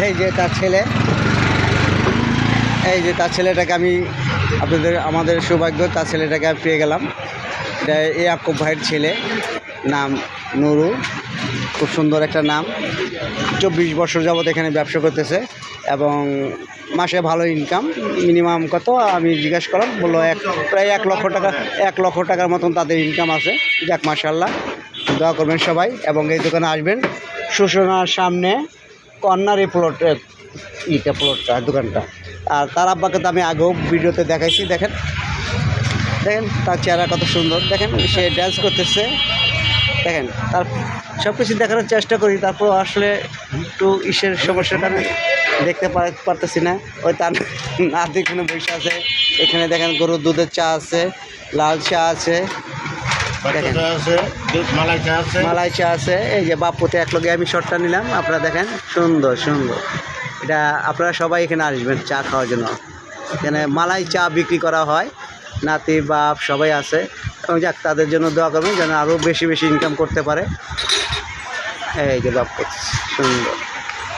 এই যে তার ছেলে, এই যে তার ছেলেটাকে আমি আমাদের সৌভাগ্য, তার ছেলেটাকে আমি পেয়ে গেলাম। এটা ইয়াকুব ভাইয়ের ছেলে, নাম নুরু, খুব সুন্দর একটা নাম। 24 বছর যাবত এখানে ব্যবসা করতেছে এবং মাসে ভালো ইনকাম। মিনিমাম কত আমি জিজ্ঞেস করলাম, বললো প্রায় 1 লক্ষ টাকা, 1 লক্ষ টাকার মতন তাদের ইনকাম আছে। যাক মাশাআল্লাহ, দোয়া করবেন সবাই এবং এই দোকানে আসবেন। সুষনার সামনে কর্নার প্লটের প্লটটা, দোকানটা। আর তার আব্বাকে তো আমি আগেও ভিডিওতে দেখাইছি। দেখেন দেখেন তার চেহারা কত সুন্দর, দেখেন সে ড্যান্স করতেছে। দেখেন তার সব কিছু দেখানোর চেষ্টা করি, তারপর আসলে একটু ইসের সমস্যার কারণে দেখতে পারতেছি না। ওই তার নাতি এখানে বসে আছে। এখানে দেখেন গরুর দুধের চা আছে, লাল চা আছে, দেখেন মালাই চা আছে। এই যে বাপুতে এক লগে আমি শটটা নিলাম, আপনারা দেখেন সুন্দর সুন্দর। এটা আপনারা সবাই এখানে আসবেন চা খাওয়ার জন্য। এখানে মালাই চা বিক্রি করা হয়, নাতি বাপ সবাই আছে। এবং যাক তাদের জন্য দোয়া করবেন যেন আরও বেশি বেশি ইনকাম করতে পারে। এই যে বাপ সুন্দর।